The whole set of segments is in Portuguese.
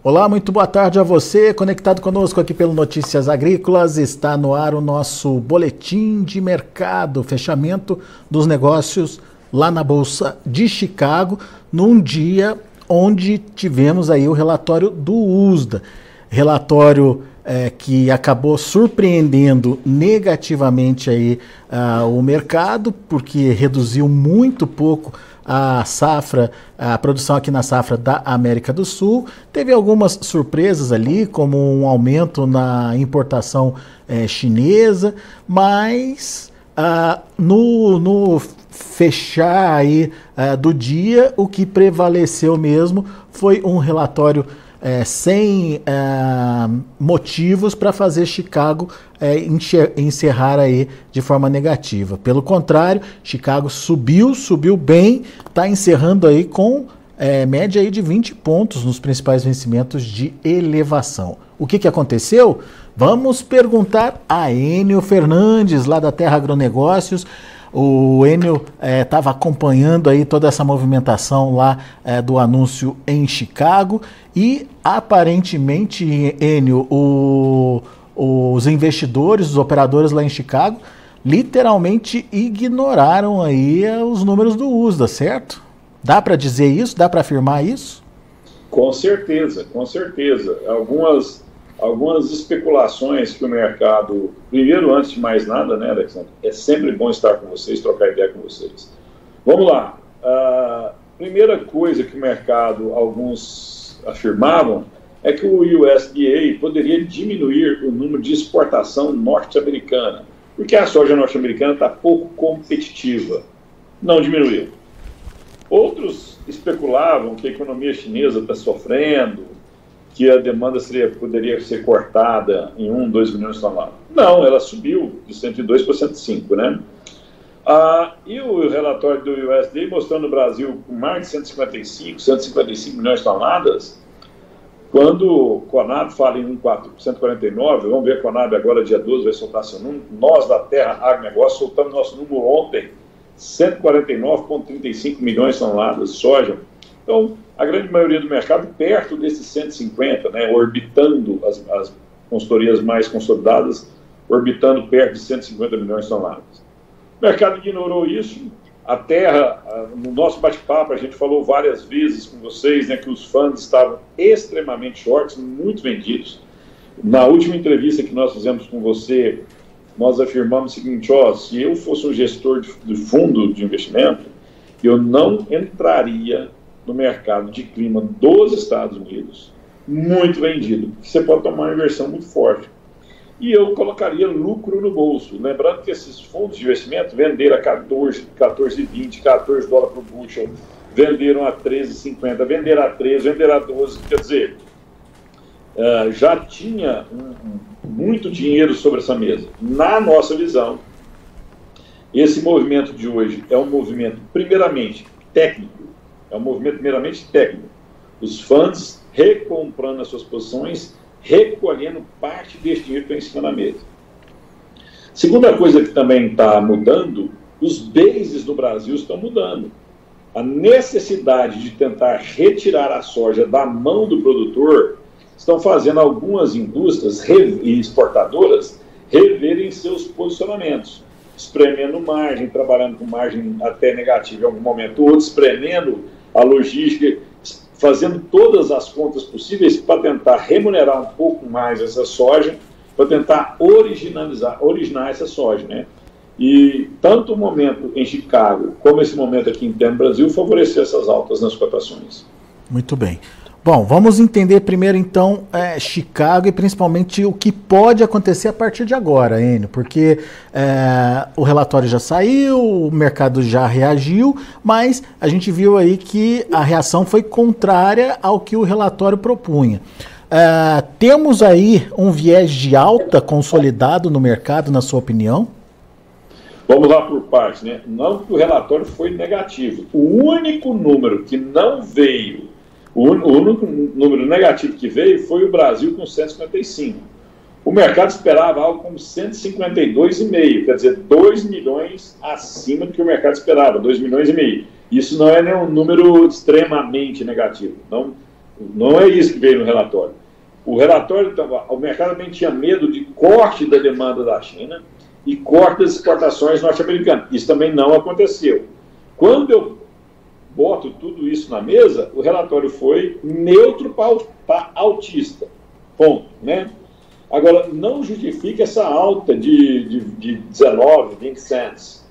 Olá, muito boa tarde a você, conectado conosco aqui pelo Notícias Agrícolas. Está no ar o nosso boletim de mercado, fechamento dos negócios lá na Bolsa de Chicago, num dia onde tivemos aí o relatório do USDA. Relatório que acabou surpreendendo negativamente aí o mercado, porque reduziu muito pouco a safra, a produção aqui na safra da América do Sul. Teve algumas surpresas ali, como um aumento na importação chinesa, mas no fechar aí do dia, o que prevaleceu mesmo foi um relatório sem motivos para fazer Chicago encerrar aí de forma negativa. Pelo contrário, Chicago subiu bem, está encerrando aí com média aí de 20 pontos nos principais vencimentos de elevação. O que aconteceu? Vamos perguntar a Enio Fernandes, lá da Terra Agronegócios. O Enio estava acompanhando aí toda essa movimentação lá do anúncio em Chicago e aparentemente, Enio, os investidores, os operadores lá em Chicago, literalmente ignoraram aí os números do USDA, certo? Dá para dizer isso? Dá para afirmar isso? Com certeza, com certeza. Algumas especulações que o mercado... Primeiro, antes de mais nada, né, Alexandre? É sempre bom estar com vocês, trocar ideia com vocês. Vamos lá. A primeira coisa que o mercado, alguns afirmavam, é que o USDA poderia diminuir o número de exportação norte-americana, porque a soja norte-americana está pouco competitiva. Não diminuiu. Outros especulavam que a economia chinesa está sofrendo, que a demanda poderia ser cortada em 1, 2 milhões de toneladas. Não, ela subiu de 102 para 105, né? E o relatório do USDA mostrando o Brasil com mais de 155 milhões de toneladas. Quando o Conab fala em 149, vamos ver a Conab agora, dia 12, vai soltar seu número. Nós, da Terra Agronegócio, soltamos nosso número ontem, 149,35 milhões de toneladas de soja. Então, a grande maioria do mercado perto desses 150, né, orbitando as consultorias mais consolidadas, orbitando perto de 150 milhões de toneladas. O mercado ignorou isso. A Terra, no nosso bate-papo, a gente falou várias vezes com vocês, né, que os fundos estavam extremamente shorts, muito vendidos. Na última entrevista que nós fizemos com você, nós afirmamos o seguinte: se eu fosse um gestor de fundo de investimento, eu não entraria no mercado de clima dos Estados Unidos, muito vendido, porque você pode tomar uma inversão muito forte. E eu colocaria lucro no bolso. Lembrando que esses fundos de investimento venderam a 14,20, 14 dólares por bushel, venderam a 13,50, venderam a 13, venderam a 12, quer dizer, já tinha muito dinheiro sobre essa mesa. Na nossa visão, esse movimento de hoje é um movimento, primeiramente, técnico. É um movimento meramente técnico. Os fundos recomprando as suas posições, recolhendo parte desse dinheiro que está em cima da mesa. Segunda coisa que também está mudando, os bases do Brasil estão mudando. A necessidade de tentar retirar a soja da mão do produtor estão fazendo algumas indústrias e exportadoras reverem seus posicionamentos, espremendo margem, trabalhando com margem até negativa em algum momento, outro espremendo a logística, fazendo todas as contas possíveis para tentar remunerar um pouco mais essa soja, para tentar originar essa soja, né? E tanto o momento em Chicago como esse momento aqui interno no Brasil favoreceu essas altas nas cotações. Muito bem. Bom, vamos entender primeiro então Chicago e principalmente o que pode acontecer a partir de agora, Enio, porque o relatório já saiu, o mercado já reagiu, mas a gente viu aí que a reação foi contrária ao que o relatório propunha. Temos aí um viés de alta consolidado no mercado, na sua opinião? Vamos lá por partes, né? Não que o relatório foi negativo. O único número que não veio, o único número negativo que veio foi o Brasil com 155. O mercado esperava algo como 152,5, quer dizer, 2 milhões acima do que o mercado esperava, 2 milhões e meio. Isso não é nenhum número extremamente negativo. Não, Não é isso que veio no relatório. O relatório, o mercado também tinha medo de corte da demanda da China e corte das exportações norte-americanas. Isso também não aconteceu. Quando eu boto tudo isso na mesa, o relatório foi neutro para altista. Ponto, né? Agora, não justifica essa alta de 19, 20 cents.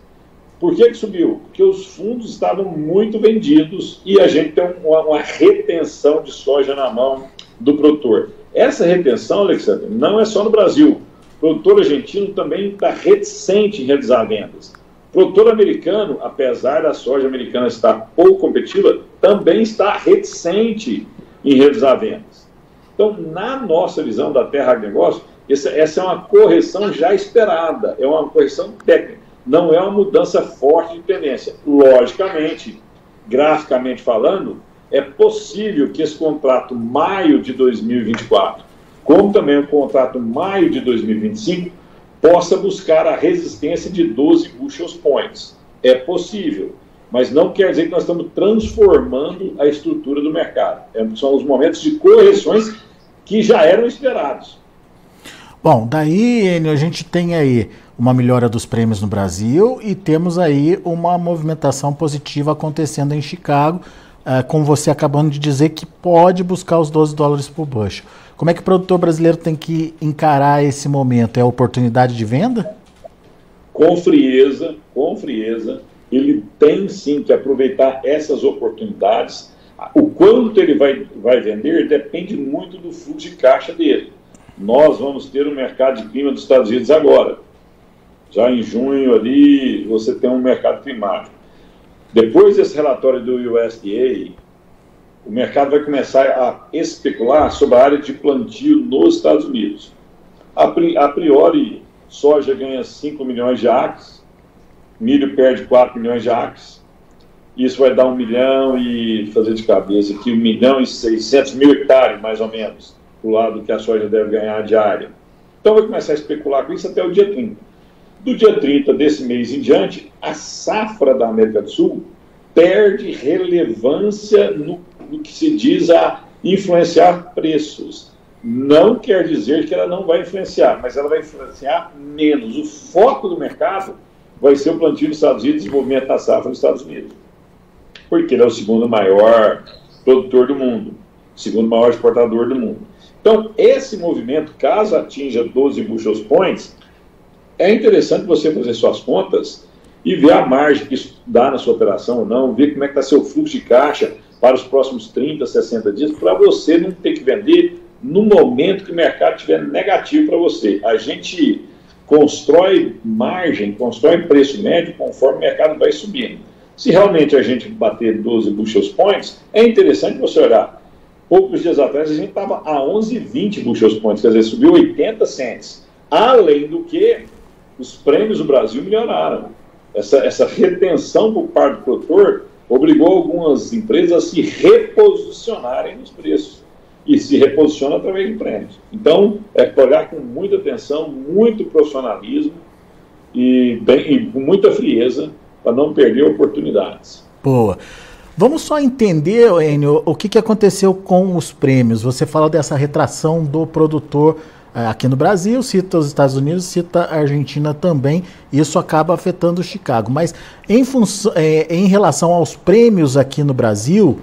Por que subiu? Porque os fundos estavam muito vendidos e a gente tem uma retenção de soja na mão do produtor. Essa retenção, Alexandre, não é só no Brasil. O produtor argentino também está reticente em realizar vendas. O produtor americano, apesar da soja americana estar pouco competitiva, também está reticente em realizar vendas. Então, na nossa visão da Terra Agronegócio, essa é uma correção já esperada, é uma correção técnica, não é uma mudança forte de tendência. Logicamente, graficamente falando, é possível que esse contrato maio de 2024, como também o contrato maio de 2025, possa buscar a resistência de 12 bushel points. É possível, mas não quer dizer que nós estamos transformando a estrutura do mercado. São os momentos de correções que já eram esperados. Bom, daí, Enio, a gente tem aí uma melhora dos prêmios no Brasil e temos aí uma movimentação positiva acontecendo em Chicago, como você acabando de dizer, que pode buscar os $12 por bushel. Como é que o produtor brasileiro tem que encarar esse momento? É oportunidade de venda? Com frieza, ele tem sim que aproveitar essas oportunidades. O quanto ele vai vender depende muito do fluxo de caixa dele. Nós vamos ter um mercado de clima dos Estados Unidos agora. Já em junho ali, você tem um mercado climático. Depois desse relatório do USDA, o mercado vai começar a especular sobre a área de plantio nos Estados Unidos. A priori, soja ganha 5 milhões de acres, milho perde 4 milhões de acres, isso vai dar 1 milhão e, fazer de cabeça aqui, 1 milhão e 600 mil hectares, mais ou menos, do lado que a soja deve ganhar de área. Então vai começar a especular com isso até o dia 30. Do dia 30 desse mês em diante, a safra da América do Sul perde relevância no que se diz a influenciar preços. Não quer dizer que ela não vai influenciar, mas ela vai influenciar menos. O foco do mercado vai ser o plantio dos Estados Unidos e o desenvolvimento da safra dos Estados Unidos. Porque ele é o segundo maior produtor do mundo, segundo maior exportador do mundo. Então, esse movimento, caso atinja 12 bushel points, é interessante você fazer suas contas e ver a margem que isso dá na sua operação ou não, ver como é que está seu fluxo de caixa para os próximos 30, 60 dias, para você não ter que vender no momento que o mercado estiver negativo para você. A gente constrói margem, constrói preço médio conforme o mercado vai subindo. Se realmente a gente bater 12 bushel points, é interessante você olhar. Poucos dias atrás a gente estava a 11,20 bushel points, quer dizer, subiu 80 cents. Além do que, os prêmios do Brasil melhoraram. Essa retenção por parte do produtor obrigou algumas empresas a se reposicionarem nos preços. E se reposiciona através de prêmios. Então, é olhar com muita atenção, muito profissionalismo e com muita frieza para não perder oportunidades. Boa. Vamos só entender, Enio, o que aconteceu com os prêmios. Você fala dessa retração do produtor aqui no Brasil, cita os Estados Unidos, cita a Argentina também, isso acaba afetando Chicago. Mas em relação aos prêmios aqui no Brasil,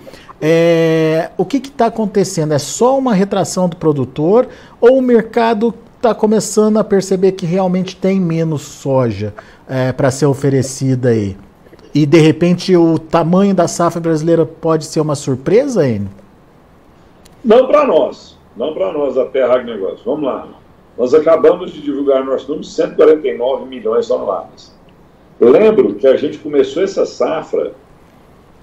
o que está acontecendo? É só uma retração do produtor ou o mercado está começando a perceber que realmente tem menos soja para ser oferecida aí? E, de repente, o tamanho da safra brasileira pode ser uma surpresa, Enio? Não para nós. Não para nós, da Terra Agronegócio. Vamos lá. Nós acabamos de divulgar nosso número, 149 milhões de toneladas. Eu lembro que a gente começou essa safra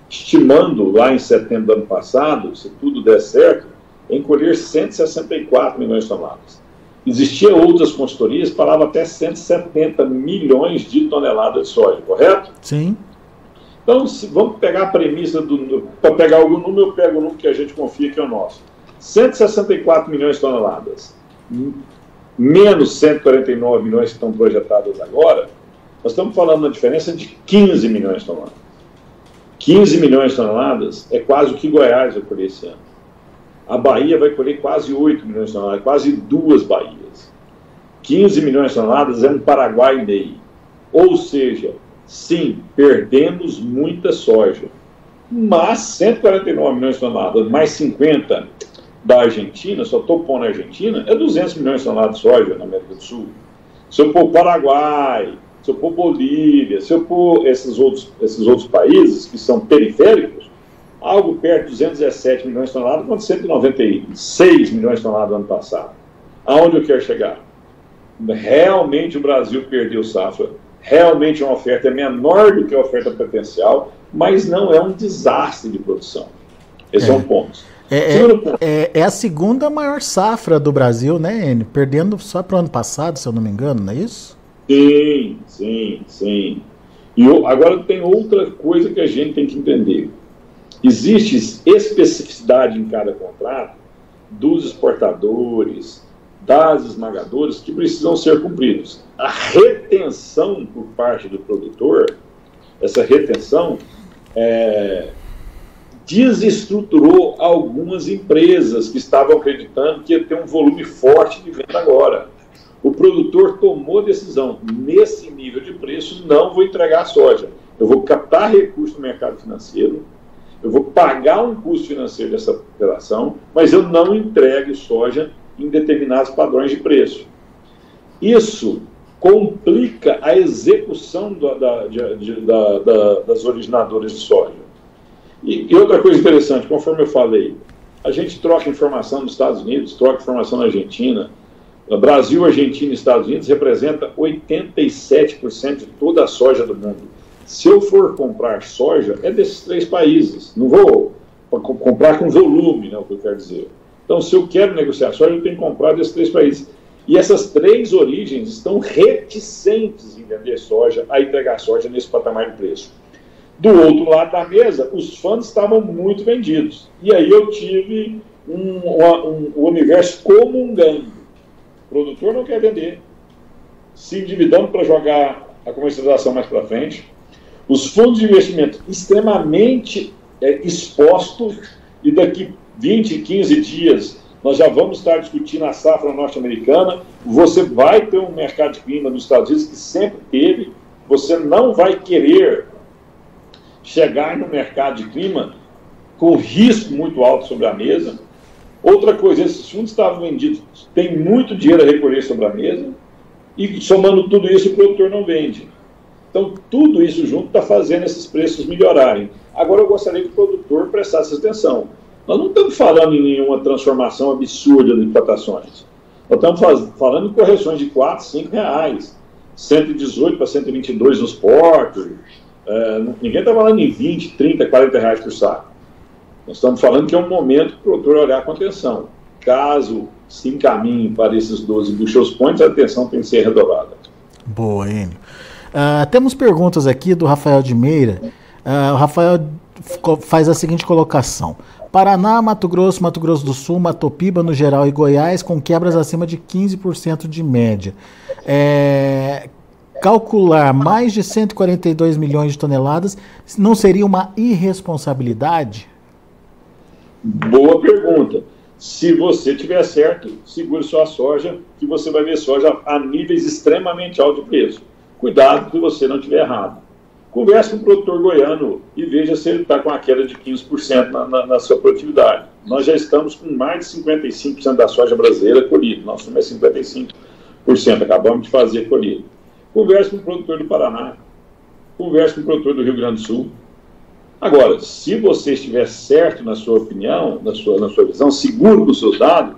estimando, lá em setembro do ano passado, se tudo der certo, em colher 164 milhões de toneladas. Existiam outras consultorias que falavam até 170 milhões de toneladas de soja, correto? Sim. Então, vamos pegar a premissa para pegar algum número, eu pego o número que a gente confia que é o nosso. 164 milhões de toneladas, menos 149 milhões que estão projetadas agora, nós estamos falando da diferença de 15 milhões de toneladas. 15 milhões de toneladas é quase o que Goiás vai colher esse ano. A Bahia vai colher quase 8 milhões de toneladas, quase 2 Bahias. 15 milhões de toneladas é um Paraguai e meio. Ou seja, sim, perdemos muita soja. Mas 149 milhões de toneladas, mais 50 da Argentina, só estou pondo a Argentina, é 200 milhões de toneladas de soja na América do Sul. Se eu pôr Paraguai, se eu pôr Bolívia, se eu pôr esses outros países que são periféricos, algo perto de 217 milhões de toneladas, contra 196 milhões de toneladas no ano passado. Aonde eu quero chegar? Realmente o Brasil perdeu safra, realmente uma oferta é menor do que a oferta potencial, mas não é um desastre de produção. Esse é um ponto. É a segunda maior safra do Brasil, né, Enio? Perdendo só para o ano passado, se eu não me engano, não é isso? Sim. E agora tem outra coisa que a gente tem que entender. Existe especificidade em cada contrato dos exportadores, das esmagadoras, que precisam ser cumpridos. A retenção por parte do produtor, essa retenção desestruturou algumas empresas que estavam acreditando que ia ter um volume forte de venda agora. O produtor tomou decisão, nesse nível de preço, não vou entregar soja. Eu vou captar recursos no mercado financeiro, eu vou pagar um custo financeiro dessa operação, mas eu não entrego soja em determinados padrões de preço. Isso complica a execução das originadoras de soja. E outra coisa interessante, conforme eu falei, a gente troca informação nos Estados Unidos, troca informação na Argentina. Brasil, Argentina e Estados Unidos representa 87% de toda a soja do mundo. Se eu for comprar soja, é desses 3 países. Não vou comprar com volume, né, o que eu quero dizer. Então, se eu quero negociar soja, eu tenho que comprar desses 3 países. E essas 3 origens estão reticentes em vender soja, a entregar soja nesse patamar de preço. Do outro lado da mesa, os fundos estavam muito vendidos. E aí eu tive um universo comungando. O produtor não quer vender, se endividando para jogar a comercialização mais para frente. Os fundos de investimento extremamente expostos, e daqui 20, 15 dias nós já vamos estar discutindo a safra norte-americana. Você vai ter um mercado de clima nos Estados Unidos que sempre teve. Você não vai querer chegar no mercado de clima com risco muito alto sobre a mesa. Outra coisa, esses fundos estavam vendidos, tem muito dinheiro a recolher sobre a mesa, e somando tudo isso, o produtor não vende. Então, tudo isso junto está fazendo esses preços melhorarem. Agora, eu gostaria que o produtor prestasse atenção. Nós não estamos falando em nenhuma transformação absurda de cotações. Nós estamos falando em correções de 4, 5 reais, 118 para 122 nos portos. Ninguém está falando em 20, 30, 40 reais por saco. Nós estamos falando que é um momento para o produtor olhar com atenção. Caso se encaminhe para esses 12 bushel points, a atenção tem que ser redobrada. Boa, Enio. Temos perguntas aqui do Rafael de Meira. O Rafael faz a seguinte colocação: Paraná, Mato Grosso do Sul, Matopiba no geral e Goiás com quebras acima de 15% de média. Calcular mais de 142 milhões de toneladas não seria uma irresponsabilidade? Boa pergunta. Se você tiver certo, segure sua soja, que você vai ver soja a níveis extremamente altos de preço. Cuidado que você não estiver errado. Converse com o produtor goiano e veja se ele está com a queda de 15% na sua produtividade. Nós já estamos com mais de 55% da soja brasileira colhida. Nós somos 55%, acabamos de fazer colhida. Converse com o produtor do Paraná, converse com o produtor do Rio Grande do Sul. Agora, se você estiver certo na sua opinião, na sua visão, seguro com os seus dados,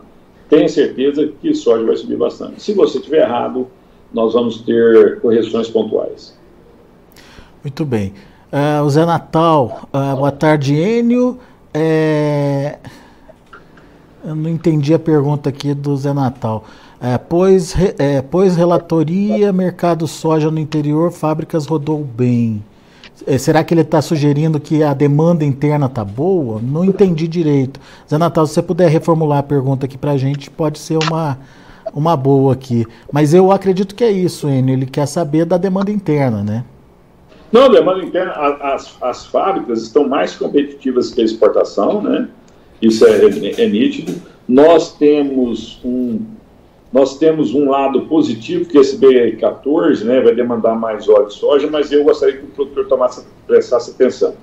tenha certeza que a soja vai subir bastante. Se você estiver errado, nós vamos ter correções pontuais. Muito bem. O Zé Natal, boa tarde, Enio. Eu não entendi a pergunta aqui do Zé Natal. Pois relatoria, mercado soja no interior, fábricas rodou bem. Será que ele está sugerindo que a demanda interna está boa? Não entendi direito. Zé Natal, se você puder reformular a pergunta aqui para a gente, pode ser uma boa aqui. Mas eu acredito que é isso, Enio. Ele quer saber da demanda interna, né? Não, demanda interna, as fábricas estão mais competitivas que a exportação, né? Isso é nítido. Nós temos um lado positivo, que esse BR14, né, vai demandar mais óleo de soja, mas eu gostaria que o produtor prestasse atenção.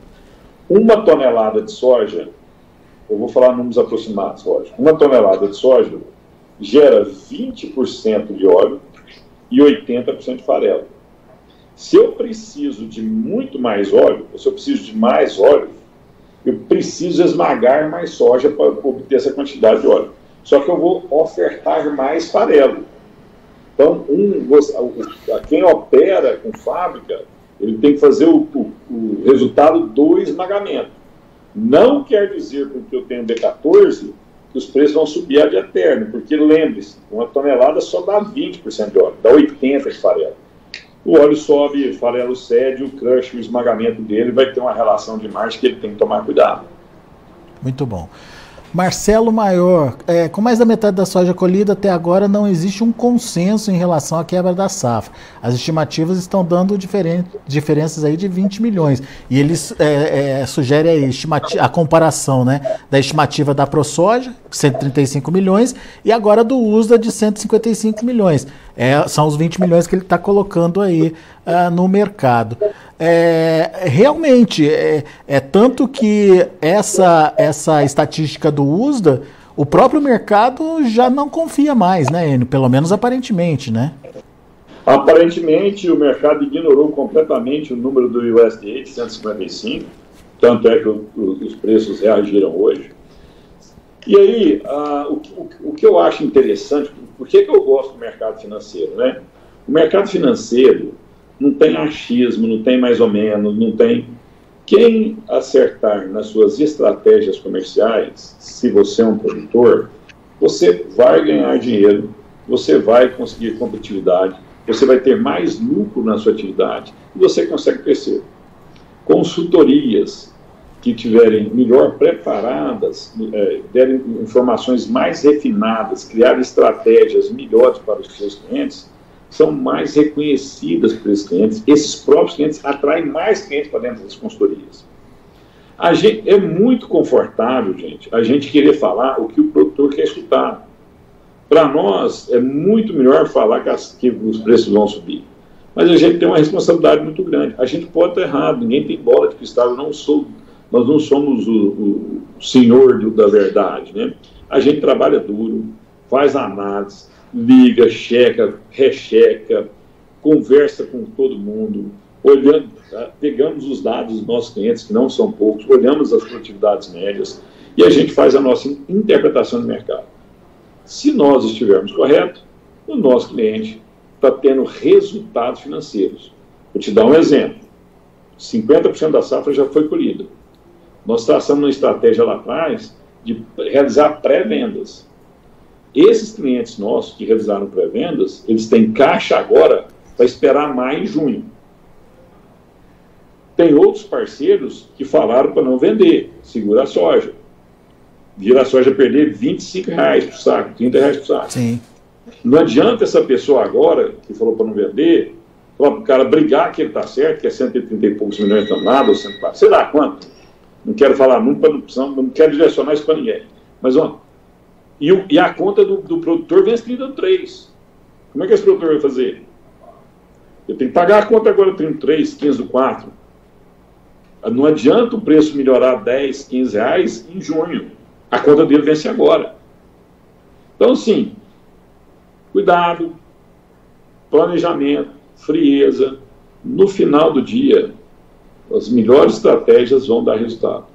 1 tonelada de soja, eu vou falar números aproximados, lógico. 1 tonelada de soja gera 20% de óleo e 80% de farelo. Se eu preciso de muito mais óleo, ou se eu preciso de mais óleo, eu preciso esmagar mais soja para obter essa quantidade de óleo. Só que eu vou ofertar mais farelo. Então, quem opera com fábrica, ele tem que fazer o resultado do esmagamento. Não quer dizer, porque eu tenho B14, que os preços vão subir ad eterno, porque lembre-se, 1 tonelada só dá 20% de óleo, dá 80% de farelo. O óleo sobe, o farelo cede, o crush, o esmagamento dele vai ter uma relação de margem que ele tem que tomar cuidado. Muito bom. Marcelo Maior, com mais da metade da soja colhida, até agora não existe um consenso em relação à quebra da safra. As estimativas estão dando diferenças aí de 20 milhões. E eles sugerem a comparação, né, da estimativa da ProSoja, 135 milhões, e agora do USDA, de 155 milhões. São os 20 milhões que ele está colocando aí no mercado. Realmente, tanto que essa estatística do USDA, o próprio mercado já não confia mais, né, Enio? Pelo menos aparentemente, né? Aparentemente, o mercado ignorou completamente o número do USDA de 155, tanto é que os preços reagiram hoje. E aí, o que eu acho interessante, por que eu gosto do mercado financeiro, né? O mercado financeiro não tem achismo, não tem mais ou menos, não tem... Quem acertar nas suas estratégias comerciais, se você é um produtor, você vai ganhar dinheiro, você vai conseguir competitividade, você vai ter mais lucro na sua atividade e você consegue crescer. Consultorias que estiverem melhor preparadas, derem informações mais refinadas, criar estratégias melhores para os seus clientes, são mais reconhecidas por esses clientes. Esses próprios clientes atraem mais clientes para dentro das consultorias. É muito confortável, gente, a gente querer falar o que o produtor quer escutar. Para nós, é muito melhor falar que os preços vão subir. Mas a gente tem uma responsabilidade muito grande. A gente pode estar errado, ninguém tem bola de cristal, nós não somos o senhor da verdade, né? A gente trabalha duro, faz análise, liga, checa, recheca, conversa com todo mundo, pegamos os dados dos nossos clientes, que não são poucos, olhamos as produtividades médias e a gente faz a nossa interpretação do mercado. Se nós estivermos corretos, o nosso cliente está tendo resultados financeiros. Vou te dar um exemplo. 50% da safra já foi colhida. Nós traçamos uma estratégia lá atrás de realizar pré-vendas. Esses clientes nossos que realizaram pré-vendas, eles têm caixa agora para esperar maio e junho. Tem outros parceiros que falaram para não vender, segura a soja. Vira a soja perder R$25 por saco, R$30 por saco. Sim. Não adianta essa pessoa agora, que falou para não vender, falar para o cara brigar que ele está certo, que é 130 e poucos milhões de nada, ou 140, sei lá quanto. Não quero falar nunca, não quero direcionar isso para ninguém. Mas, ó, e a conta do produtor vence 33. Como é que esse produtor vai fazer? Eu tenho que pagar a conta agora 33, 15 do 4. Não adianta o preço melhorar 10, 15 reais em junho. A conta dele vence agora. Então, sim, cuidado, planejamento, frieza. No final do dia, as melhores estratégias vão dar resultado.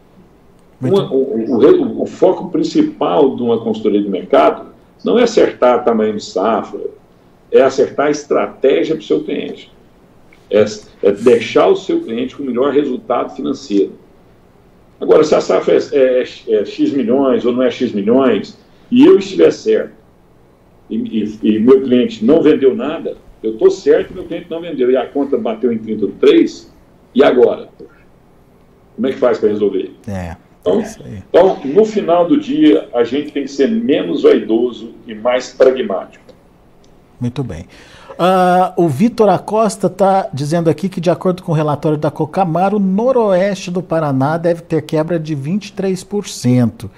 O foco principal de uma consultoria de mercado não é acertar tamanho de safra, é acertar a estratégia para o seu cliente. É deixar o seu cliente com o melhor resultado financeiro. Agora, se a safra é X milhões ou não é X milhões, e eu estiver certo, e meu cliente não vendeu nada, eu estou certo que meu cliente não vendeu, e a conta bateu em 33, e agora? Como é que faz para resolver? Então, no final do dia, a gente tem que ser menos vaidoso e mais pragmático. Muito bem. O Vitor Acosta está dizendo aqui que, de acordo com o relatório da Cocamar, o noroeste do Paraná deve ter quebra de 23%.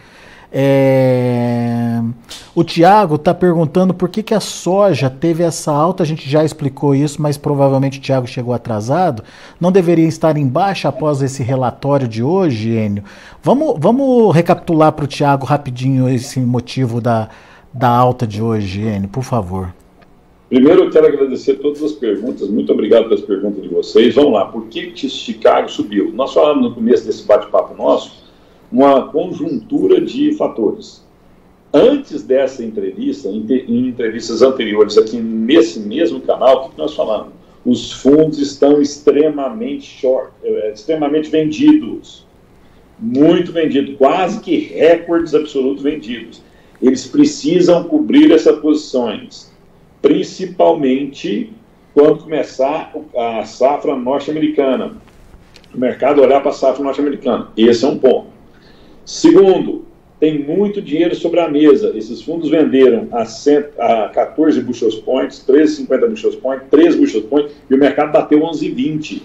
O Tiago está perguntando por que a soja teve essa alta, a gente já explicou isso, mas provavelmente o Tiago chegou atrasado. Não deveria estar em baixa após esse relatório de hoje, Enio? Vamos recapitular para o Tiago rapidinho esse motivo da alta de hoje, Enio, por favor. Primeiro, eu quero agradecer todas as perguntas. Muito obrigado pelas perguntas de vocês. Vamos lá. Por que Chicago subiu? Nós falamos no começo desse bate-papo nosso uma conjuntura de fatores. Antes dessa entrevista, em entrevistas anteriores aqui nesse mesmo canal, o que nós falamos? Os fundos estão extremamente vendidos. Muito vendidos. Quase que recordes absolutos vendidos. Eles precisam cobrir essas posições. Principalmente quando começar a safra norte-americana. O mercado olhar para a safra norte-americana. Esse é um ponto. Segundo, tem muito dinheiro sobre a mesa. Esses fundos venderam a 14 bushel points, 13,50 bushel points, 13 bushel points, e o mercado bateu 11,20.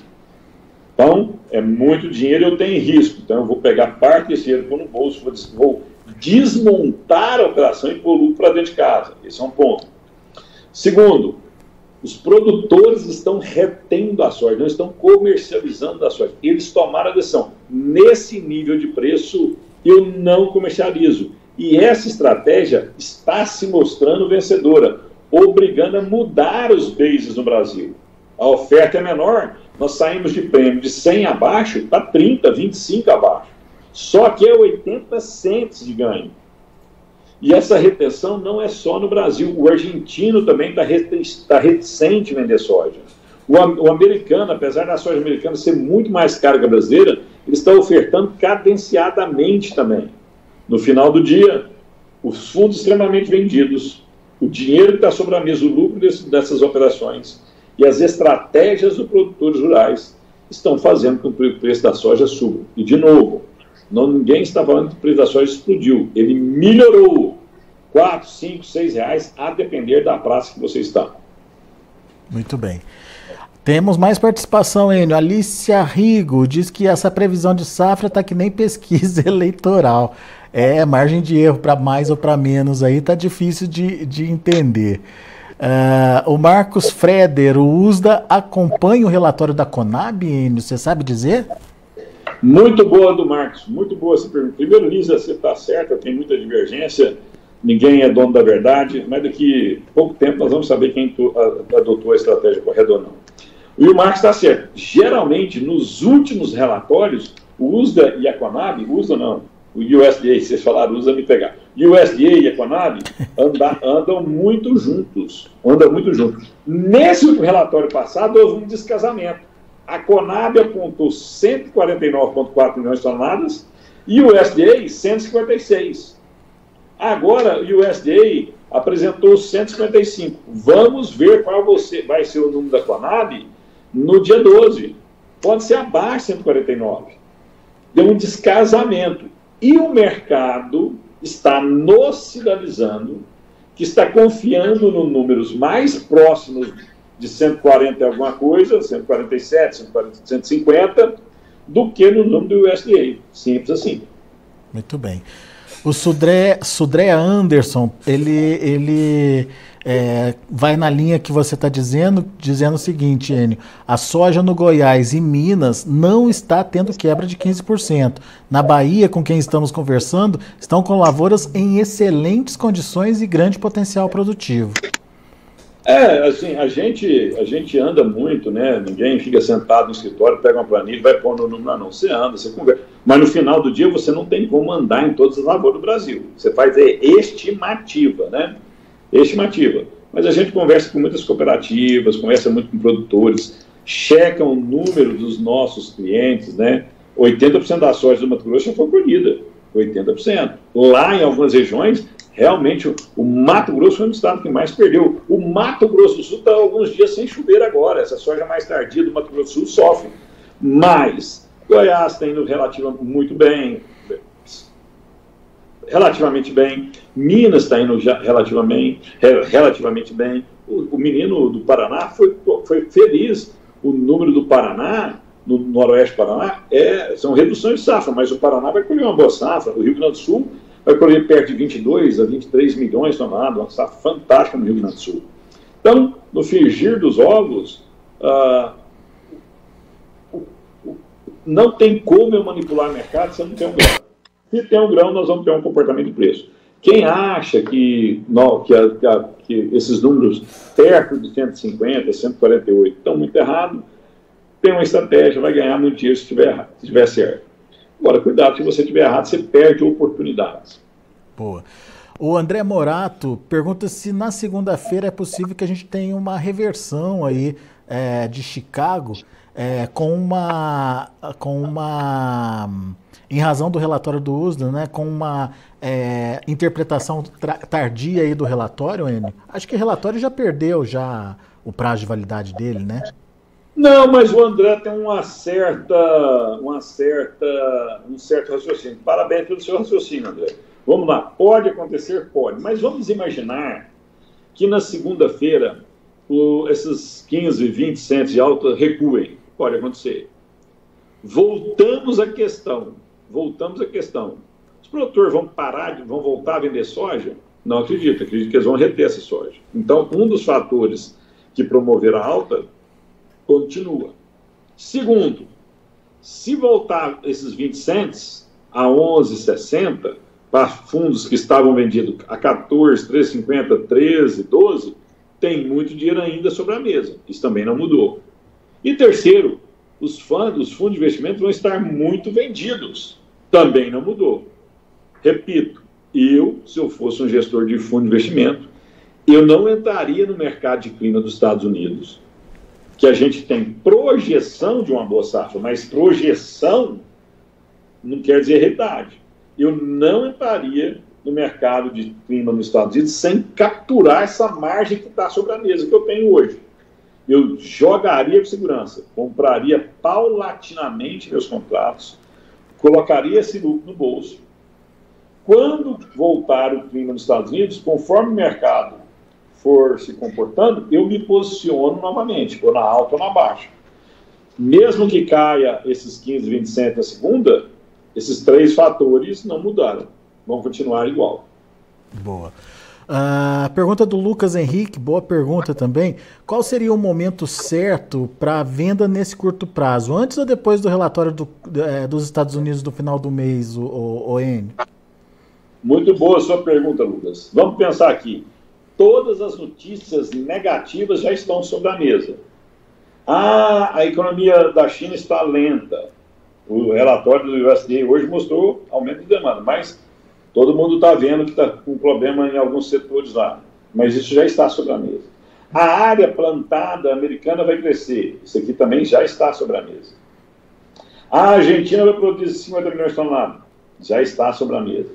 Então, é muito dinheiro e eu tenho risco. Então, eu vou pegar parte desse dinheiro, pôr no bolso, vou desmontar a operação e pôr lucro para dentro de casa. Esse é um ponto. Segundo, os produtores estão retendo a soja, não estão comercializando a soja. Eles tomaram a decisão. Nesse nível de preço, eu não comercializo. E essa estratégia está se mostrando vencedora, obrigando a mudar os bases no Brasil. A oferta é menor, nós saímos de prêmio de 100 abaixo para 30, 25 abaixo. Só que é 80 cents de ganho. E essa retenção não é só no Brasil. O argentino também está reticente em vender soja. O americano, apesar da soja americana ser muito mais cara que a brasileira, ele está ofertando cadenciadamente também. No final do dia, os fundos extremamente vendidos, o dinheiro que está sobre a mesa, o lucro dessas operações e as estratégias dos produtores rurais estão fazendo com que o preço da soja suba. E, de novo, ninguém está falando que o preço da soja explodiu. Ele melhorou 4, 5, 6 reais, a depender da praça que você está. Muito bem. Temos mais participação, Enio. Alicia Rigo diz que essa previsão de safra está que nem pesquisa eleitoral. Margem de erro para mais ou para menos aí está difícil de entender. O Marcos Freder, o USDA acompanha o relatório da Conab, Enio? Você sabe dizer? Muito boa do Marcos, muito boa essa pergunta. Primeiro, Lisa, você está certa, tem muita divergência, ninguém é dono da verdade, mas daqui a pouco tempo nós vamos saber quem adotou a estratégia correta ou não. E o Marcos está certo. Geralmente, nos últimos relatórios, o USDA e a Conab, USDA não, o USDA, vocês falaram, USDA me pegar. O USDA e a Conab andam muito juntos. Nesse último relatório passado, houve um descasamento. A Conab apontou 149,4 milhões de toneladas e o USDA 156. Agora o USDA apresentou 155. Vamos ver qual vai ser o número da Conab no dia 12. Pode ser abaixo de 149. Deu um descasamento. E o mercado está nos sinalizando que está confiando nos números mais próximos de 140 e alguma coisa, 147, 150, do que no número do USDA. Simples assim. Muito bem. O Sudré Anderson, ele vai na linha que você está dizendo o seguinte, Enio: a soja no Goiás e Minas não está tendo quebra de 15%. Na Bahia, com quem estamos conversando, estão com lavouras em excelentes condições e grande potencial produtivo. Assim, a gente anda muito, né? Ninguém fica sentado no escritório, pega uma planilha e vai pôr no número, não. Você anda, você conversa. Mas no final do dia você não tem como andar em todas as lavouras do Brasil. Você faz estimativa, né? Estimativa. Mas a gente conversa com muitas cooperativas, conversa muito com produtores, checa o número dos nossos clientes, né? 80% da soja do Mato Grosso já foi colhida. 80%. Lá em algumas regiões, realmente, o Mato Grosso foi um estado que mais perdeu. O Mato Grosso do Sul está alguns dias sem chover agora. Essa soja mais tardia do Mato Grosso do Sul sofre. Mas Goiás está indo relativamente bem. Minas está indo relativamente bem. O menino do Paraná foi feliz. O número do Paraná, no noroeste do Paraná, são reduções de safra, mas o Paraná vai colher uma boa safra. O Rio Grande do Sul vai colher perto de 22 a 23 milhões de toneladas, uma safra fantástica no Rio Grande do Sul. Então, no frigir dos ovos, não tem como eu manipular o mercado se eu não tenho um grão. Se tem um grão, nós vamos ter um comportamento de preço. Quem acha que esses números perto de 150, 148 estão muito errados, tem uma estratégia, vai ganhar muito dinheiro se estiver certo. Agora, cuidado, se você estiver errado, você perde oportunidades. Boa. O André Morato pergunta se na segunda-feira é possível que a gente tenha uma reversão aí de Chicago em razão do relatório do USDA, né, com uma interpretação tardia aí do relatório, Enio. Acho que o relatório já perdeu o prazo de validade dele, né? Não, mas o André tem um certo raciocínio. Parabéns pelo seu raciocínio, André. Vamos lá, pode acontecer? Pode. Mas vamos imaginar que na segunda-feira esses 15, 20 centos de alta recuem. Pode acontecer. Voltamos à questão. Os produtores vão voltar a vender soja? Não acredito que eles vão reter essa soja. Então, um dos fatores que promoveram a alta continua. Segundo, se voltar esses 20 cents a 11,60 para fundos que estavam vendidos a 14, 13,50, 13, 12, tem muito dinheiro ainda sobre a mesa. Isso também não mudou. E terceiro, os fundos de investimento vão estar muito vendidos. Também não mudou. Repito, se eu fosse um gestor de fundo de investimento, eu não entraria no mercado de clima dos Estados Unidos, que a gente tem projeção de uma boa safra, mas projeção não quer dizer realidade. Eu não entraria no mercado de clima nos Estados Unidos sem capturar essa margem que está sobre a mesa que eu tenho hoje. Eu jogaria com segurança, compraria paulatinamente meus contratos, colocaria esse lucro no bolso. Quando voltar o clima nos Estados Unidos, conforme o mercado for se comportando, eu me posiciono novamente, ou na alta ou na baixa. Mesmo que caia esses 15, 20 centos na segunda, esses três fatores não mudaram, vão continuar igual. Boa. Pergunta do Lucas Henrique, boa pergunta também. Qual seria o momento certo para venda nesse curto prazo? Antes ou depois do relatório dos Estados Unidos do final do mês, o Enio? Muito boa a sua pergunta, Lucas. Vamos pensar aqui. Todas as notícias negativas já estão sobre a mesa. A economia da China está lenta. O relatório do USDA hoje mostrou aumento de demanda, mas todo mundo está vendo que está com problema em alguns setores lá. Mas isso já está sobre a mesa. A área plantada americana vai crescer. Isso aqui também já está sobre a mesa. A Argentina vai produzir 50 milhões de toneladas. Já está sobre a mesa.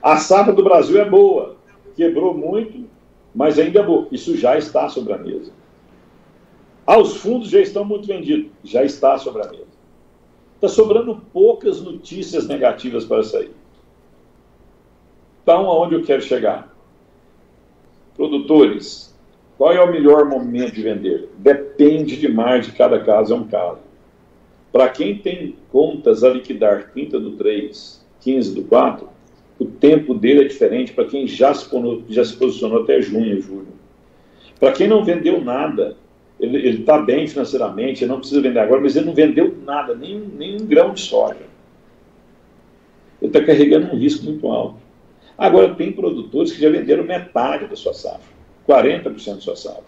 A safra do Brasil é boa. Quebrou muito, mas ainda é boa. Isso já está sobre a mesa. Os fundos já estão muito vendidos. Já está sobre a mesa. Está sobrando poucas notícias negativas para sair. Então, aonde eu quero chegar? Produtores, qual é o melhor momento de vender? Depende demais de cada caso, é um caso. Para quem tem contas a liquidar 30/3, 15/4, o tempo dele é diferente para quem já se posicionou até junho, julho. Para quem não vendeu nada, ele está bem financeiramente, ele não precisa vender agora, mas ele não vendeu nada, nem um grão de soja. Ele está carregando um risco muito alto. Agora, tem produtores que já venderam metade da sua safra, 40% da sua safra.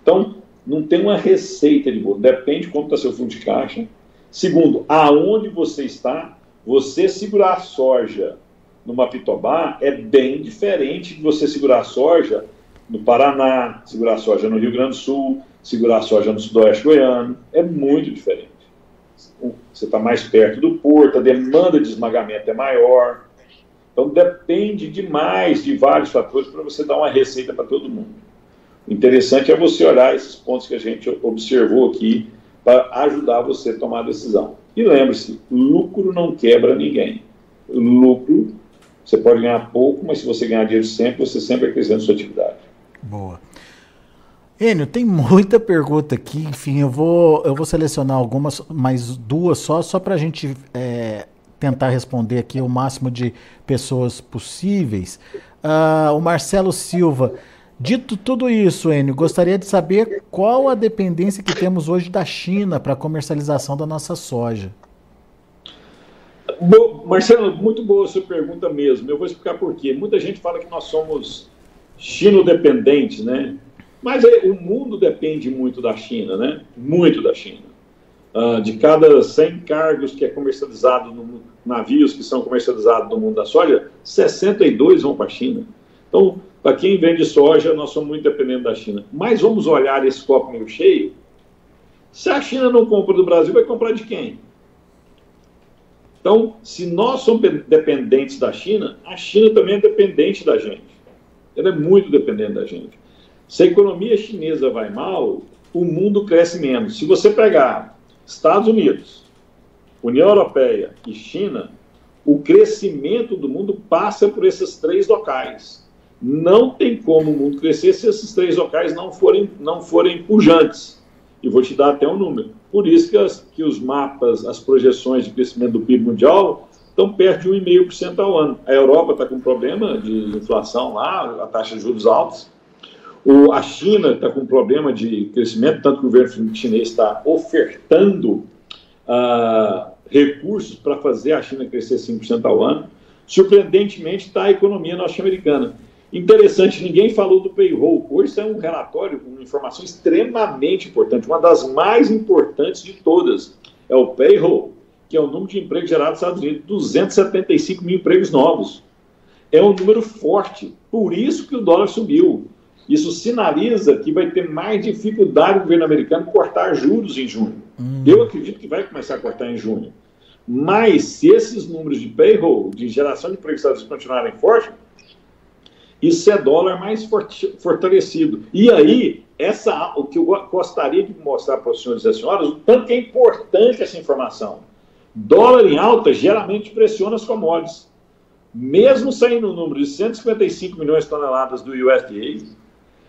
Então, não tem uma receita de bolo, depende de como está seu fundo de caixa. Segundo, aonde você está, você segurar a soja numa pitobá é bem diferente de você segurar a soja no Paraná, segurar a soja no Rio Grande do Sul, segurar a soja no Sudoeste Goiano, é muito diferente. Você está mais perto do porto, a demanda de esmagamento é maior. Então, depende demais de vários fatores para você dar uma receita para todo mundo. O interessante é você olhar esses pontos que a gente observou aqui para ajudar você a tomar a decisão. E lembre-se, lucro não quebra ninguém. Lucro, você pode ganhar pouco, mas se você ganhar dinheiro sempre, você sempre acrescenta sua atividade. Boa. Enio, tem muita pergunta aqui, enfim, eu vou selecionar algumas, mais duas só para a gente tentar responder aqui o máximo de pessoas possíveis. O Marcelo Silva, dito tudo isso, Enio, gostaria de saber qual a dependência que temos hoje da China para a comercialização da nossa soja. Bom, Marcelo, muito boa a sua pergunta mesmo. Eu vou explicar por quê. Muita gente fala que nós somos chino-dependentes, né? Mas o mundo depende muito da China, né? Muito da China. De cada 100 cargos que é comercializado, navios que são comercializados no mundo da soja, 62 vão para a China. Então, para quem vende soja, nós somos muito dependentes da China. Mas vamos olhar esse copo meio cheio. Se a China não compra do Brasil, vai comprar de quem? Então, se nós somos dependentes da China, a China também é dependente da gente. Ela é muito dependente da gente. Se a economia chinesa vai mal, o mundo cresce menos. Se você pegar Estados Unidos, União Europeia e China, o crescimento do mundo passa por esses três locais. Não tem como o mundo crescer se esses três locais não forem pujantes. E vou te dar até um número. Por isso que os mapas, as projeções de crescimento do PIB mundial estão perto de 1,5% ao ano. A Europa está com problema de inflação lá, a taxa de juros altos. A China está com problema de crescimento, tanto que o governo chinês está ofertando recursos para fazer a China crescer 5% ao ano. Surpreendentemente, está a economia norte-americana. Interessante, ninguém falou do payroll. Hoje isso é um relatório, uma informação extremamente importante, uma das mais importantes de todas. É o payroll, que é o número de empregos gerados nos Estados Unidos, 275 mil empregos novos. É um número forte, por isso que o dólar subiu. Isso sinaliza que vai ter mais dificuldade o governo americano cortar juros em junho. Eu acredito que vai começar a cortar em junho. Mas se esses números de payroll, de geração de empregos continuarem fortes, isso é dólar mais fortalecido. E aí, o que eu gostaria de mostrar para os senhores e as senhoras, o tanto que é importante essa informação. Dólar em alta geralmente pressiona as commodities. Mesmo saindo um número de 155 milhões de toneladas do USDA,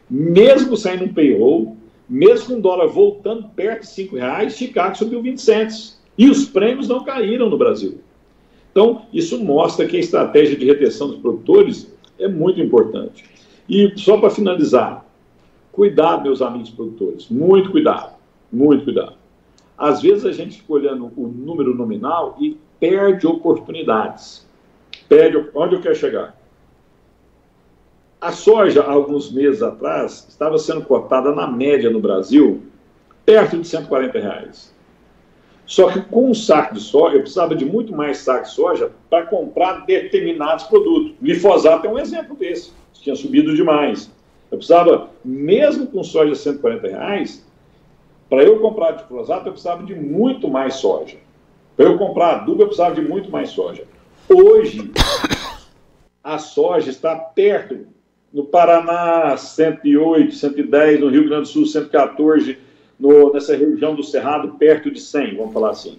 mesmo saindo um payroll, mesmo com o dólar voltando perto de R$5, Chicago subiu 20 cents. E os prêmios não caíram no Brasil. Então, isso mostra que a estratégia de retenção dos produtores é muito importante. E só para finalizar, cuidado, meus amigos produtores, muito cuidado, muito cuidado. Às vezes a gente fica olhando o número nominal e perde oportunidades. Onde eu quero chegar? A soja, há alguns meses atrás, estava sendo cotada na média no Brasil, perto de R$140. Só que com um saco de soja, eu precisava de muito mais saco de soja para comprar determinados produtos. Glifosato é um exemplo desse. Tinha subido demais. Eu precisava, mesmo com soja de R$140, para eu comprar glifosato, eu precisava de muito mais soja. Para eu comprar adubo, eu precisava de muito mais soja. Hoje, a soja está perto. No Paraná, 108, 110, no Rio Grande do Sul, 114, nessa região do Cerrado, perto de 100, vamos falar assim.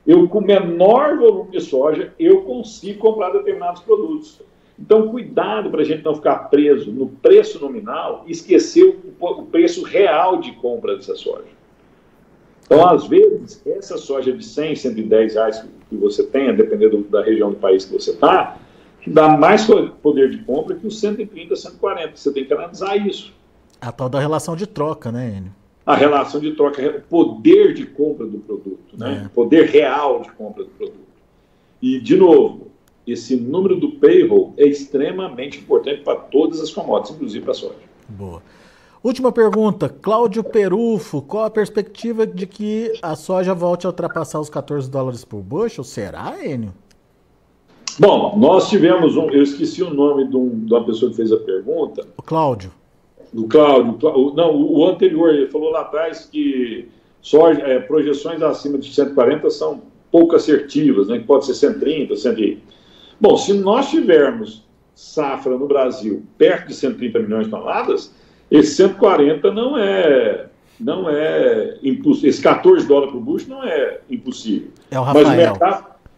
Eu, com menor volume de soja, eu consigo comprar determinados produtos. Então, cuidado para a gente não ficar preso no preço nominal e esquecer o preço real de compra dessa soja. Então, às vezes, essa soja de 100, 110 reais que você tem, dependendo da região do país que você está, dá mais poder de compra que os 130, 140. Você tem que analisar isso. A tal da relação de troca, né, Enio? A relação de troca, poder de compra do produto, né? Poder real de compra do produto. E, de novo, esse número do payroll é extremamente importante para todas as commodities, inclusive para a soja. Boa. Última pergunta, Cláudio Perufo, qual a perspectiva de que a soja volte a ultrapassar os $14 por bushel? Será, Enio? Bom, nós tivemos eu esqueci o nome de uma pessoa que fez a pergunta. O Cláudio. Do Cláudio. Não, o anterior, ele falou lá atrás que projeções acima de 140 são pouco assertivas, né? Que pode ser 130, 100. Bom, se nós tivermos safra no Brasil perto de 130 milhões de toneladas, esse 140 não é impossível. Esse $14 por bushel não é impossível. É o Rafael.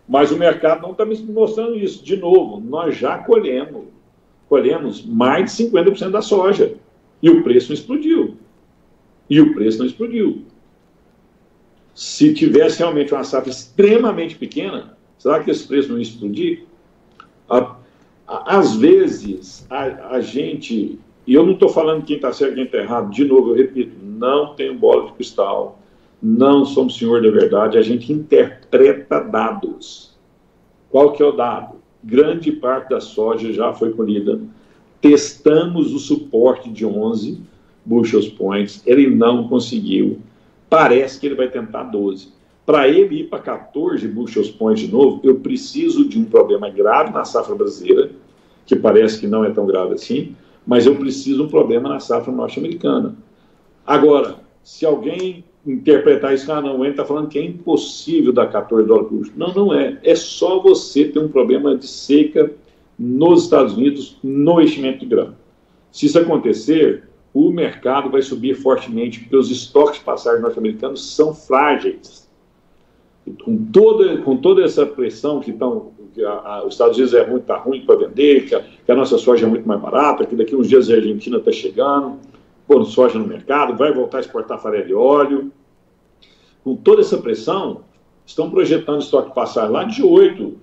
Mas o mercado não está me mostrando isso. De novo, nós já colhemos mais de 50% da soja. E o preço não explodiu. Se tivesse realmente uma safra extremamente pequena, Será que esse preço não ia explodir? Às vezes, a gente... E eu não estou falando quem está certo e quem está errado. De novo, eu repito, não tenho bola de cristal, não somos senhor da verdade, a gente interpreta dados. Qual que é o dado? Grande parte da soja já foi colhida. Testamos o suporte de 11 bushel points, ele não conseguiu. Parece que ele vai tentar 12. Para ele ir para 14 bushel points de novo, eu preciso de um problema grave na safra brasileira, que parece que não é tão grave assim, mas eu preciso de um problema na safra norte-americana. Agora, se alguém interpretar isso, não, o Enio está falando que é impossível dar 14 dólares por bushel. Não, não é. É só você ter um problema de seca nos Estados Unidos, no enchimento de grão. Se isso acontecer, o mercado vai subir fortemente, porque os estoques de passagem norte-americanos são frágeis. Com toda essa pressão que os Estados Unidos está ruim para vender, que a nossa soja é muito mais barata, que daqui uns dias a Argentina está chegando, pondo soja no mercado, vai voltar a exportar farelo de óleo. Com toda essa pressão, estão projetando estoque de passagem lá de 8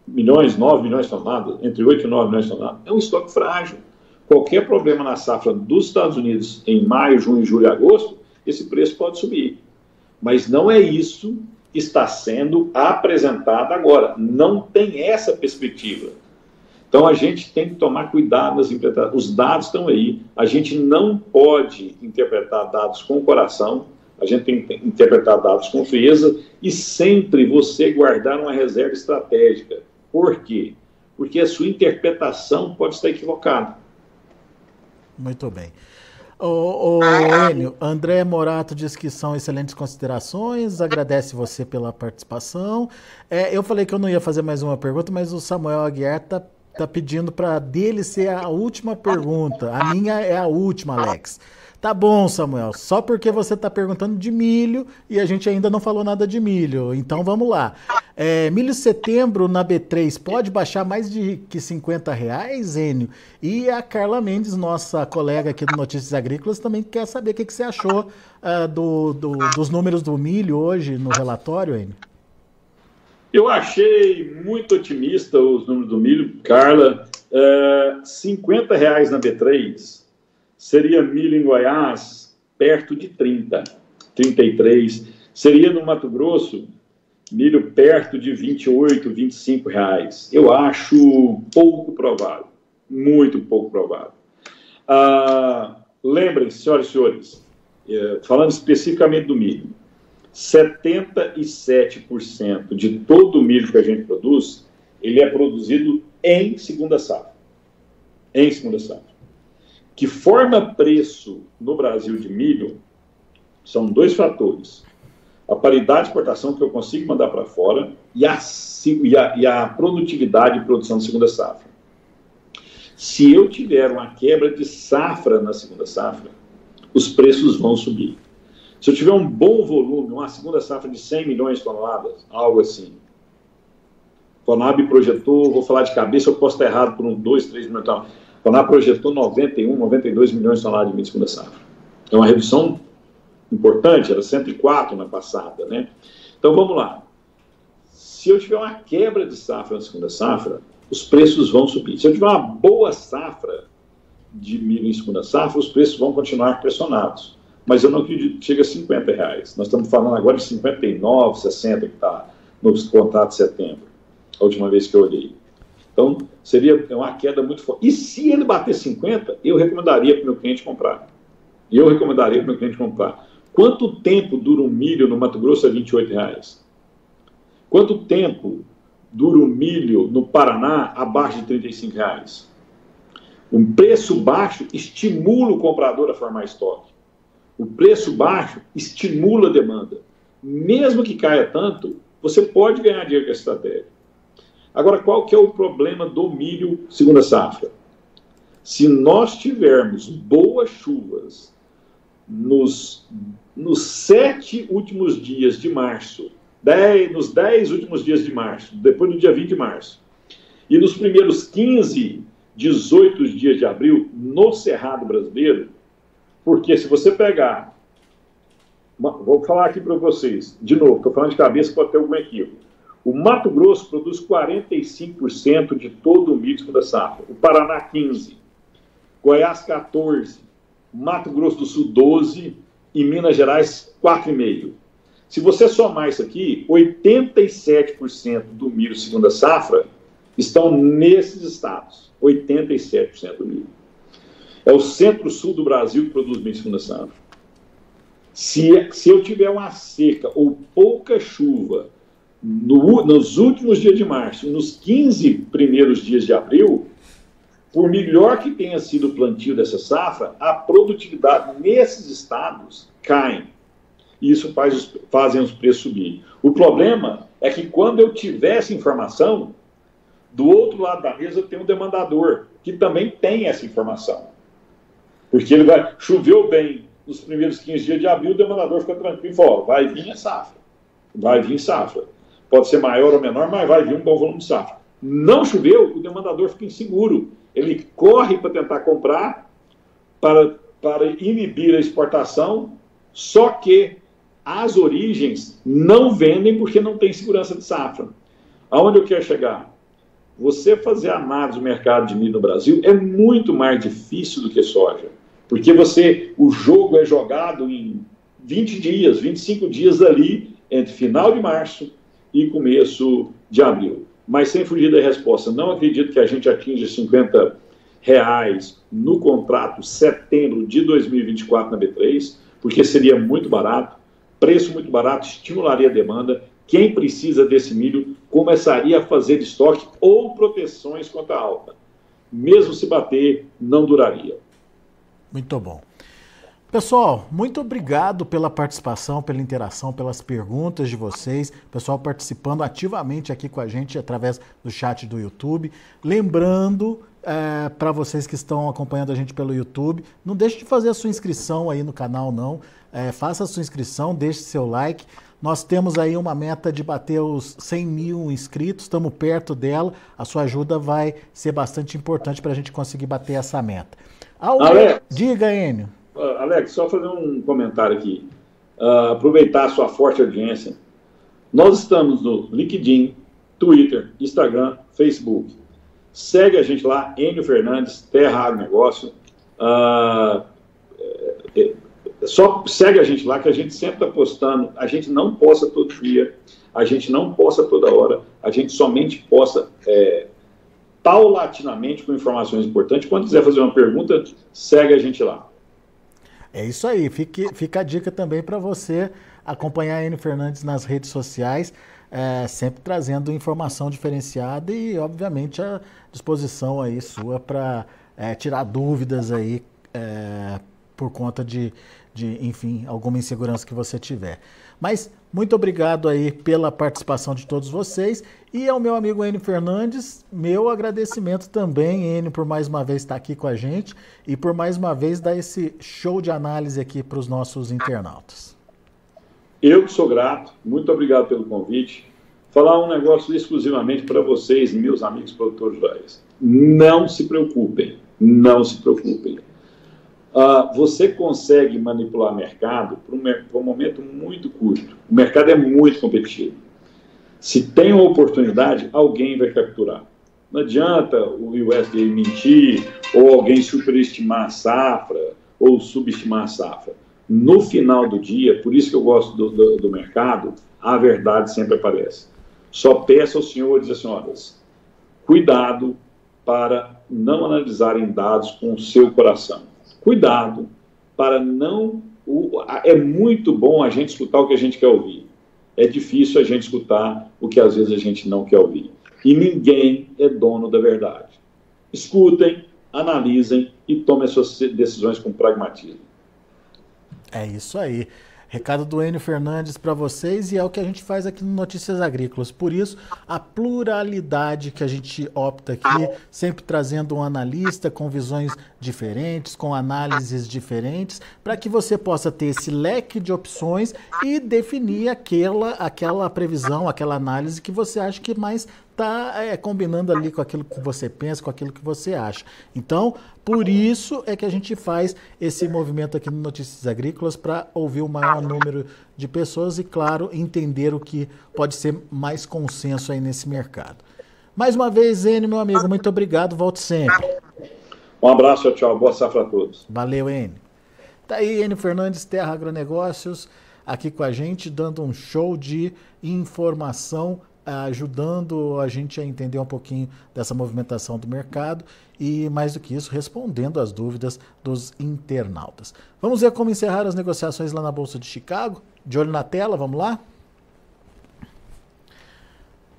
milhões, 9 milhões de toneladas, entre 8 e 9 milhões de toneladas. É um estoque frágil. Qualquer problema na safra dos Estados Unidos em maio, junho, julho e agosto, esse preço pode subir. Mas não é isso que está sendo apresentado agora. Não tem essa perspectiva. Então a gente tem que tomar cuidado nas interpretações. Os dados estão aí. A gente não pode interpretar dados com o coração, a gente tem que interpretar dados com frieza e sempre você guardar uma reserva estratégica. Por quê? Porque a sua interpretação pode estar equivocada. Muito bem. Enio, André Morato diz que são excelentes considerações, agradece você pela participação. Eu falei que eu não ia fazer mais uma pergunta, mas o Samuel Aguiar tá pedindo para dele ser a última pergunta. A minha é a última, Alex. Tá bom, Samuel, só porque você está perguntando de milho e a gente ainda não falou nada de milho. Então vamos lá. Milho setembro na B3 pode baixar mais de que R$50, Enio? E a Carla Mendes, nossa colega aqui do Notícias Agrícolas, também quer saber o que você achou dos números do milho hoje no relatório, Enio. Eu achei muito otimista os números do milho, Carla. R$50 na B3 seria milho em Goiás perto de 30, 33. Seria no Mato Grosso milho perto de 28, R$25. Eu acho pouco provável, muito pouco provável. Lembrem-se, senhoras e senhores, falando especificamente do milho, 77% de todo o milho que a gente produz, ele é produzido em segunda safra. Em segunda safra. Que forma preço no Brasil de milho são dois fatores. A paridade de exportação que eu consigo mandar para fora e a produtividade de produção de segunda safra. Se eu tiver uma quebra de safra na segunda safra, os preços vão subir. Se eu tiver um bom volume, uma segunda safra de 100 milhões de toneladas, algo assim, o Conab projetou, vou falar de cabeça, eu posso estar errado por 2, 3 milhões de toneladas. O Conab projetou 91, 92 milhões de toneladas de milho de segunda safra. É uma redução importante, era 104 na passada, né? Então vamos lá. Se eu tiver uma quebra de safra na segunda safra, os preços vão subir. Se eu tiver uma boa safra de milho em segunda safra, os preços vão continuar pressionados. Mas eu não acredito que chegue a R$50. Nós estamos falando agora de 59, 60 que está nos contratos de setembro, a última vez que eu olhei. Então, seria uma queda muito forte. E se ele bater 50, eu recomendaria para o meu cliente comprar. Quanto tempo dura um milho no Mato Grosso a R$28? Quanto tempo dura um milho no Paraná abaixo de R$35? Um preço baixo estimula o comprador a formar estoque. O preço baixo estimula a demanda. Mesmo que caia tanto, você pode ganhar dinheiro com essa estratégia. Agora, qual que é o problema do milho segunda safra? Se nós tivermos boas chuvas nos 7 últimos dias de março, nos 10 últimos dias de março, depois do dia 20 de março, e nos primeiros 15, 18 dias de abril, no Cerrado brasileiro, porque se você pegar, vou falar aqui para vocês, de novo, estou falando de cabeça, pode ter algum equívoco. O Mato Grosso produz 45% de todo o milho da safra, o Paraná 15%, Goiás 14%, Mato Grosso do Sul 12% e Minas Gerais 4,5%. Se você somar isso aqui, 87% do milho segunda safra estão nesses estados, 87% do milho. É o centro-sul do Brasil que produz milho segunda safra. Se eu tiver uma seca ou pouca chuva nos últimos dias de março, nos 15 primeiros dias de abril, por melhor que tenha sido o plantio dessa safra, a produtividade nesses estados cai. E isso fazem os preços subir. O problema é que quando eu tiver essa informação, do outro lado da mesa tem um demandador, que também tem essa informação. Porque ele choveu bem nos primeiros 15 dias de abril, o demandador fica tranquilo e fala, vai vir a safra. Vai vir safra. Pode ser maior ou menor, mas vai vir um bom volume de safra. Não choveu, o demandador fica inseguro. Ele corre para tentar comprar, para inibir a exportação, só que as origens não vendem porque não tem segurança de safra. Aonde eu quero chegar? Você fazer análise do mercado de milho no Brasil é muito mais difícil do que soja. Porque o jogo é jogado em 20 dias, 25 dias ali, entre final de março e começo de abril. Mas sem fugir da resposta, não acredito que a gente atinja R$50 no contrato setembro de 2024 na B3, porque seria muito barato, preço muito barato, estimularia a demanda. Quem precisa desse milho começaria a fazer estoque ou proteções contra a alta. Mesmo se bater, não duraria. Muito bom. Pessoal, muito obrigado pela participação, pela interação, pelas perguntas de vocês. Pessoal participando ativamente aqui com a gente através do chat do YouTube. Lembrando, para vocês que estão acompanhando a gente pelo YouTube, não deixe de fazer a sua inscrição aí no canal, não. Faça a sua inscrição, deixe seu like. Nós temos aí uma meta de bater os 100 mil inscritos, estamos perto dela. A sua ajuda vai ser bastante importante para a gente conseguir bater essa meta. Alex, diga, Enio. Alex, só fazer um comentário aqui. Aproveitar a sua forte audiência. Nós estamos no LinkedIn, Twitter, Instagram, Facebook. Segue a gente lá, Enio Fernandes, Terra Agronegócio. Só segue a gente lá, que a gente sempre está postando. A gente não posta todo dia, a gente não posta toda hora, a gente somente posta paulatinamente com informações importantes. Quando quiser fazer uma pergunta, segue a gente lá. É isso aí, fica a dica também para você acompanhar a Enio Fernandes nas redes sociais, sempre trazendo informação diferenciada e, obviamente, a disposição aí sua para tirar dúvidas aí por conta de, enfim, alguma insegurança que você tiver. Mas muito obrigado aí pela participação de todos vocês e ao meu amigo Enio Fernandes, meu agradecimento também, Enio, por mais uma vez estar aqui com a gente e por mais uma vez dar esse show de análise aqui para os nossos internautas. Eu que sou grato, muito obrigado pelo convite. Falar um negócio exclusivamente para vocês, meus amigos produtores rurais. Não se preocupem, não se preocupem. Você consegue manipular mercado por um momento muito curto. O mercado é muito competitivo. Se tem uma oportunidade, alguém vai capturar. Não adianta o USDA mentir, ou alguém superestimar a safra, ou subestimar a safra. No final do dia, por isso que eu gosto do mercado, a verdade sempre aparece. Só peço aos senhores e às senhoras, cuidado para não analisarem dados com o seu coração. Cuidado para não... É muito bom a gente escutar o que a gente quer ouvir. É difícil a gente escutar o que às vezes a gente não quer ouvir. E ninguém é dono da verdade. Escutem, analisem e tomem as suas decisões com pragmatismo. É isso aí. Recado do Enio Fernandes para vocês e é o que a gente faz aqui no Notícias Agrícolas. Por isso, a pluralidade que a gente opta aqui, sempre trazendo um analista com visões diferentes, com análises diferentes, para que você possa ter esse leque de opções e definir aquela previsão, aquela análise que você acha que mais está combinando ali com aquilo que você pensa, com aquilo que você acha. Então, por isso é que a gente faz esse movimento aqui no Notícias Agrícolas para ouvir o maior número de pessoas e, claro, entender o que pode ser mais consenso aí nesse mercado. Mais uma vez, Enio, meu amigo, muito obrigado, volte sempre. Um abraço, tchau, boa safra a todos. Valeu, Enio. Tá aí, Enio Fernandes, Terra Agronegócios, aqui com a gente, dando um show de informação, ajudando a gente a entender um pouquinho dessa movimentação do mercado e, mais do que isso, respondendo às dúvidas dos internautas. Vamos ver como encerrar as negociações lá na Bolsa de Chicago? De olho na tela, vamos lá?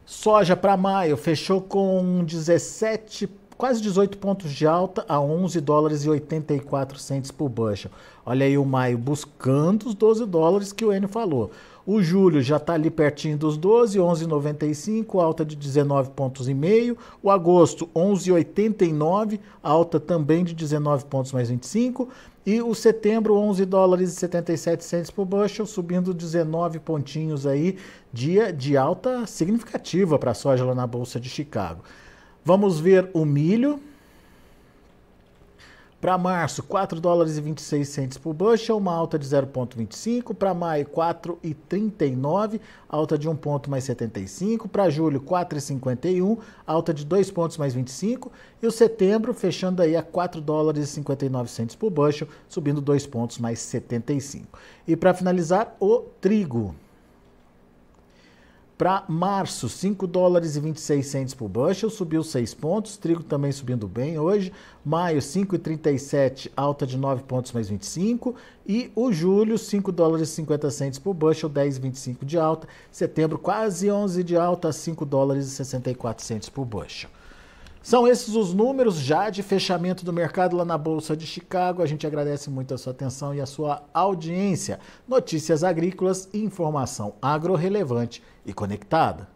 Soja para maio fechou com 17, quase 18 pontos de alta a 11 dólares e 84 centes por bushel. Olha aí o maio buscando os 12 dólares que o Enio falou. O julho já está ali pertinho dos 12, 11,95, alta de 19 pontos e meio. O agosto, 11,89, alta também de 19 pontos mais 25. E o setembro, 11 dólares e 77 centes por bushel, subindo 19 pontinhos aí, dia de alta significativa para a soja lá na Bolsa de Chicago. Vamos ver o milho. Para março, 4 dólares e 26 centes por bushel, uma alta de 0,25. Para maio, 4,39, alta de 1 ponto mais 75. Para julho, 4,51, alta de 2 pontos mais 25. E o setembro, fechando aí a 4 dólares e 59 centes por bushel, subindo 2 pontos mais 75. E para finalizar, o trigo. Para março, 5 dólares e 26 centes por bushel, subiu 6 pontos, trigo também subindo bem hoje. Maio, 5,37, alta de 9 pontos mais 25. E o julho, 5 dólares e 50 centes por bushel, 10,25 de alta. Setembro, quase 11 de alta, 5 dólares e 64 centes por bushel. São esses os números já de fechamento do mercado lá na Bolsa de Chicago. A gente agradece muito a sua atenção e a sua audiência. Notícias agrícolas e informação agro relevante e conectada.